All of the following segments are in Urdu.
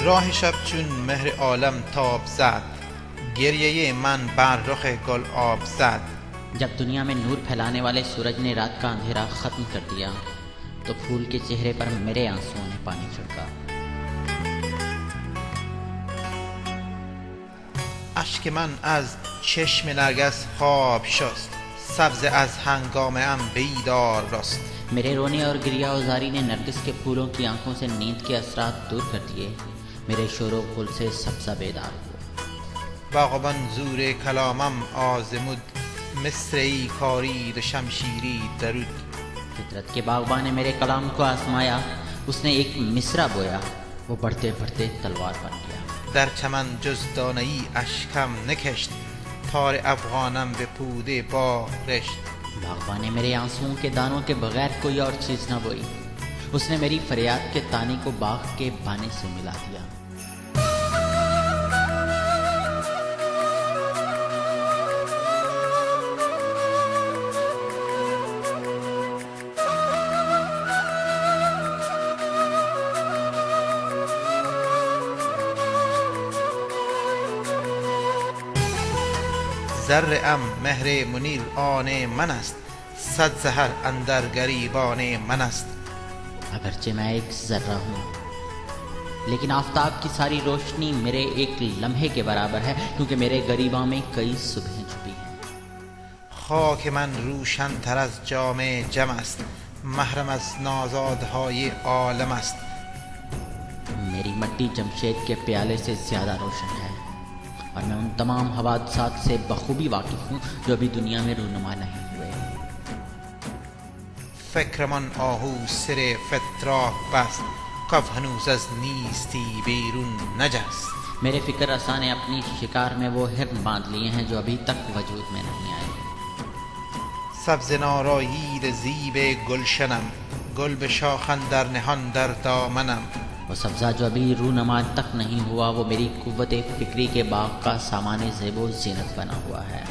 راه شب چون مهر عالم تاب زد، گریه من بر رخ گل آب زد. جب دنیا میں نور پھیلانے والے سورج نے رات کا اندھیرا ختم کر دیا تو پھول کے چہرے پر میرے آنسوؤں نے پانی چھڑکا. اشک من از چشم نرگس خواب شست، سبز از ہنگامه ام بیدار رست. میرے رونے اور گریہ وزاری نے نرگس کے پھولوں کی آنکھوں سے نیند کے اثرات دور کر دیے. میرے شور و غل سے سبزہ بیدار ہوا. باغبان زور کلامم آزمود، مصرعی کارید و شمشیری درود. فطرت کے باغبان نے میرے کلام کو آزمایا. اس نے ایک مصرع بویا، وہ بڑھتے بڑھتے تلوار بن گیا. در چمن جز دانه‌ای اشکم نکشت، تار افغانم به پوده باغ رشت. باغبان نے میرے آنسوؤں کے دانوں کے بغیر کوئی اور چیز نہ بوئی. اس نے میری فریاد کے تانے کو باغ کے بانے سے ملا دیا. ذره ام مهر منیر آن من است، صد سحر اندر گریبان من است. اگرچہ میں ایک ذرہ ہوں لیکن آفتاب کی ساری روشنی میرے ایک لمحے کے برابر ہے، کیونکہ میرے گریباں میں کئی صبحیں چھپی ہیں. خاک من روشن تر از جام جم است، محرم از نازادهای عالم است. میری مٹی جمشید کے پیالے سے زیادہ روشن ہے، اور میں ان تمام حوادثات سے بخوبی واقف ہوں جو ابھی دنیا میں رونما نہیں ہوئے. فکرمان آهو سر فتراک بست، کف هنوز از نیستی بیرون نجست. میرے فکر رساں نے اپنی شکار میں وہ ہرن باندھ لیے ہیں جو ابھی تک وجود میں نہیں آئے. سبز نارایید زیب گلشنم، گل به شاخ اندر نهان در دامنم. وہ سبزہ جو ابھی رونما تک نہیں ہوا وہ میری قوت فکری کے باغ کا سامان زیب و زینت بنا ہوا ہے.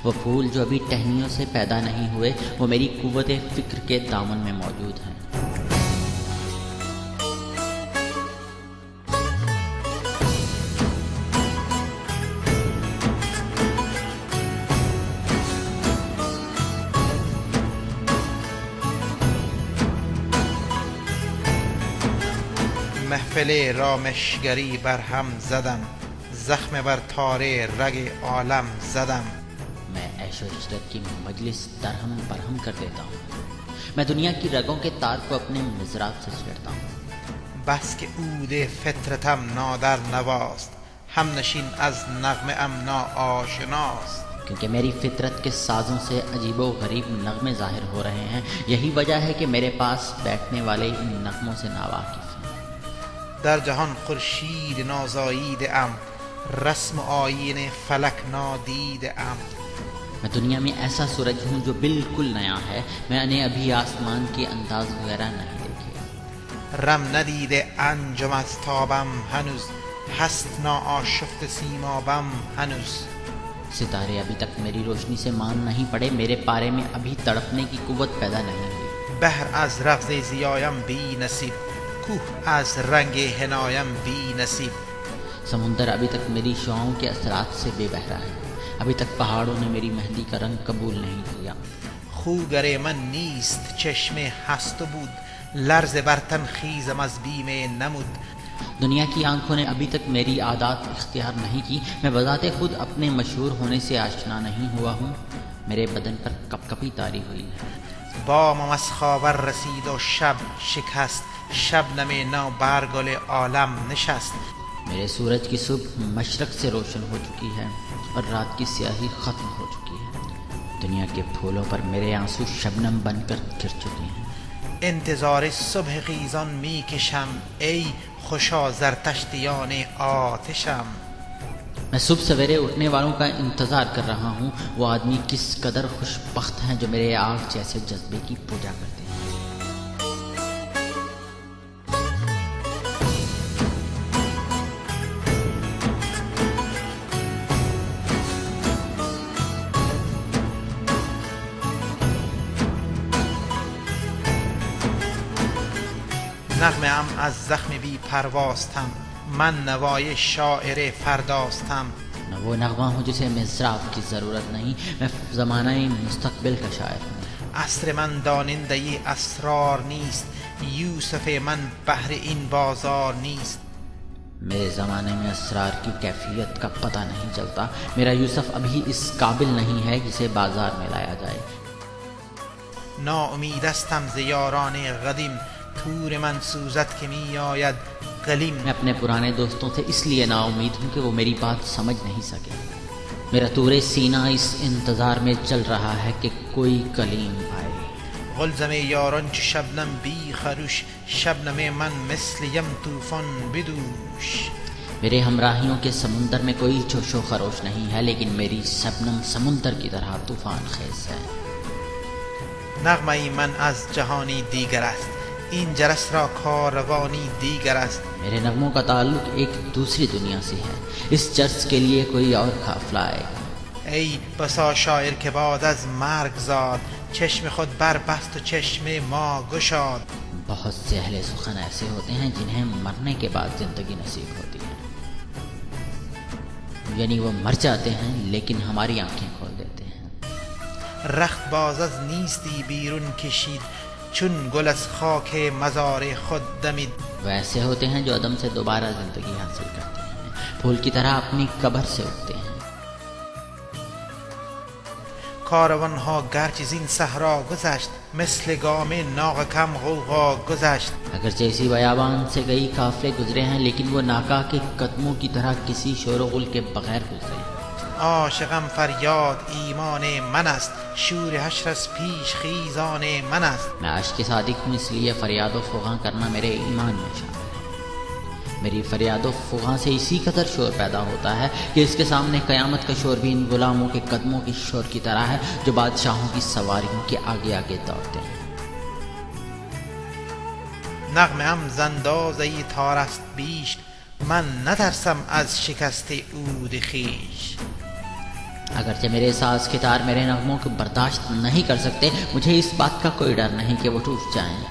وہ پھول جو ابھی ٹہنیوں سے پیدا نہیں ہوئے وہ میری قوت فکر کے دامن میں موجود ہیں. محفل رامشگری بر هم زدم، زخم بر تار رگ عالم زدم. میں عیش و عشرت کی مجلس درہم برہم کر دیتا ہوں. میں دنیا کی رگوں کے تار کو اپنے مضراب سے چھیڑتا ہوں. بس که عود فطرتم نادر نواست، هم نشین از نغمه ام ناآشناست. کیونکہ میری فطرت کے سازوں سے عجیب و غریب نغمے ظاہر ہو رہے ہیں. یہی وجہ ہے کہ میرے پاس بیٹھنے والے ان نغموں سے ناواقف ہیں. در جهان خورشید نازاییده ام، رسم آیین فلک نادیده ام. میں دنیا میں ایسا سورج ہوں جو بالکل نیا ہے. میں نے ابھی آسمان کے انداز وغیرہ نہیں دیکھے. رم ندیده انجم از تابم هنوز، هست ناآشفت سیمابم هنوز. ستارے ابھی تک میری روشنی سے مان نہیں پڑے. میرے پارے میں ابھی تڑپنے کی قوت پیدا نہیں ہوئی. بحر از رغز ضیایم بی نصیب، کوه از رنگ حنایم بی نصیب. سمندر ابھی تک میری شعاؤں کے اثرات سے بے بہرا ہے. ابھی تک پہاڑوں نے میری مہندی کا رنگ قبول نہیں کیا. خوگر من نیست چشم هست و بود، لرز بر تن خیزم از بیم نمود. دنیا کی آنکھوں نے ابھی تک میری عادات اختیار نہیں کی. میں بذات خود اپنے مشہور ہونے سے آشنا نہیں ہوا ہوں. میرے بدن پر کپ کپی طاری ہوئی ہے. بامم از خاور رسید و شب شکست، شبنم نو بر گل عالم نشست. میرے سورج کی صبح مشرق سے روشن ہو چکی ہے اور رات کی سیاہی ختم ہو چکی ہے. دنیا کے پھولوں پر میرے آنسو شبنم بن کر گر چکے ہیں. انتظار صبح خیزان می کشم، ای خوشا زرتشتیان آتشم. میں صبح سویرے اٹھنے والوں کا انتظار کر رہا ہوں. وہ آدمی کس قدر خوش بخت ہیں جو میرے آگ جیسے جذبے کی پوجا کرتے ہیں. نغمه ام از زخم بی پرواستم، من نوای شاعر فرداستم. میں وہ نغمہ ہوں جسے مضراب کی ضرورت نہیں، میں زمانہ مستقبل کا شاعر ہوں. عصر من داننده اسرار نیست، یوسف من بهر این بازار نیست. میرے زمانے میں اسرار کی کیفیت کا پتہ نہیں چلتا. میرا یوسف ابھی اس قابل نہیں ہے جسے بازار میں لایا جائے. ناامیدستم ز یاران قدیم، تور من سوزد که می آید قلیم. میں اپنے پرانے دوستوں سے اس لیے نا امید ہوں کہ وہ میری بات سمجھ نہیں سکے. میرا طور سینہ اس انتظار میں چل رہا ہے کہ کوئی کلیم آئے. غلزم یاران چو شبنم بی خروش، شبنم من مثل یم طوفان بدوش. میرے ہمراہیوں کے سمندر میں کوئی جوش و خروش نہیں ہے، لیکن میری شبنم سمندر کی طرح طوفان خیز ہے. نغمه من از جهانی دیگر است، این جرس را کاروانی دیگر است. میرے نغموں کا تعلق ایک دوسری دنیا سے ہے، اس جرس کے لیے کوئی اور قافلہ آئے گا. ای بسا شاعر که بعد از مرگ زاد، چشم خود بربست و چشم ما گشاد. بہت سے اہل سخن ایسے ہوتے ہیں جنہیں مرنے کے بعد زندگی نصیب ہوتی ہے، یعنی وہ مر جاتے ہیں لیکن ہماری آنکھیں کھول دیتے ہیں. رخت باز از نیستی بیرون کشید، چون گل از خاک مزار خود دمید. وہ ایسے ہوتے ہیں جو عدم سے دوبارہ زندگی حاصل کرتے ہیں، پھول کی طرح اپنی قبر سے اٹھتے ہیں. کاروان ها گرچه زین صحرا گذشت، مثل گام ناقه کم غوغا گذشت. اگرچہ اسی بیابان سے کئی قافلے گزرے ہیں لیکن وہ ناکا کے قدموں کی طرح کسی شور و غل کے بغیر گزرے ہیں. عاشقم فریاد ایمان من است، شور حشر از پیش خیزان من است. میں عاشق صادق ہوں، اس لیے فریاد و فغاں کرنا میرے ایمان میں شامل ہے. میری فریاد و فغاں سے اسی قدر شور پیدا ہوتا ہے کہ اس کے سامنے قیامت کا شور بھی ان غلاموں کے قدموں کے شور کی طرح ہے جو بادشاہوں کی سواریوں کے آگے آگے دوڑتے ہیں. نغمه ام زندازه تار است بیش، من نترسم از شکست عود خویش. اگرچہ میرے ساز کے تار میرے نغموں کو برداشت نہیں کر سکتے، مجھے اس بات کا کوئی ڈر نہیں کہ وہ ٹوٹ جائیں.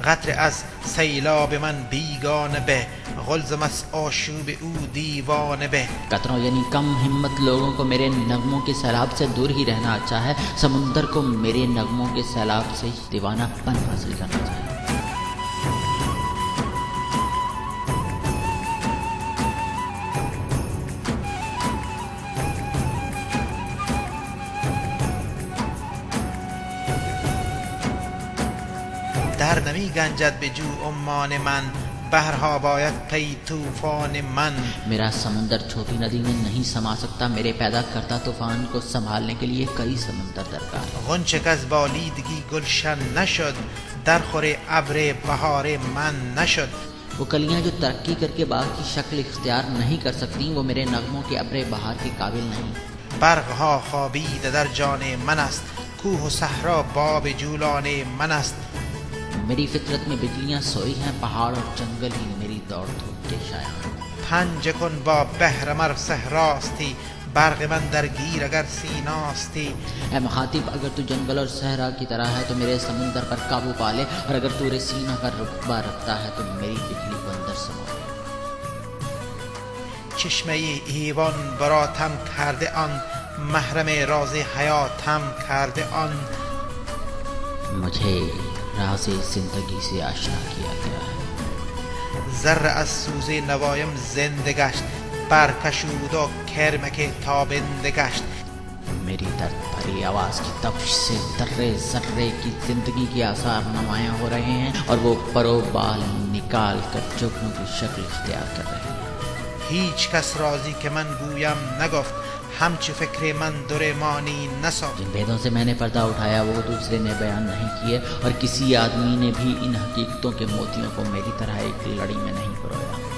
قطره از سیلاب من بیگانه به، غلزم از آشوب او دیوانه به. قطروں یعنی کم ہمت لوگوں کو میرے نغموں کے سیلاب سے دور ہی رہنا اچھا ہے، سمندر کو میرے نغموں کے سیلاب سے دیوانہ پن حاصل کرنا چاہیے. در نمی گنجد به جو عمان من، بحرها باید پی طوفان من. میرا سمندر چھوٹی ندی میں نہیں سما سکتا، میرے پیدا کرتا طوفان کو سنبھالنے کے لیے کئی سمندر درکار. غنچه که از بالیدگی گلشن نشد، در خور ابر بهار من نشد. وہ کلیاں جو ترقی کر کے باغ کی شکل اختیار نہیں کر سکتی، وہ میرے نغموں کے ابر بہار کے قابل نہیں. برقها خوابیده در جان من است، کوه و صحرا باب جولان من است. میری فطرت میں بجلیاں سوئی ہیں، پہاڑ اور جنگل ہی میری دوڑ دھوپ کے شایان. پنجه کن با بحر مر صحراستی، برق من درگیر اگر سیناستی. اے مخاطب، اگر تو جنگل اور صحرا کی طرح ہے تو میرے سمندر پر قابو پا لے، اور اگر تو سینہ کا رتبہ رکھتا ہے تو میری بجلی کو اندر سما لے. چشمه ایوان براتم کرده آن، محرم راز حیاتم کرده آن. مجھے راز زندگی سے آشنا کیا گیا ہے. ذره از سوز نوایم زنده گشت، برکشود و کرمک تابنده گشت. میری درد بھری آواز کی تپش سے ذرے ذرے کی زندگی کے آثار نمایاں ہو رہے ہیں، اور وہ پرو بال نکال کر جگنوں کی شکل اختیار کر رہے ہیں. هیچ کس رازی که من گویم نگفت، همچو فکر من درمانی نساخت. جن بھیدوں سے میں نے پردہ اٹھایا وہ دوسرے نے بیان نہیں کیے، اور کسی آدمی نے بھی ان حقیقتوں کے موتیوں کو میری طرح ایک لڑی میں نہیں پرویا.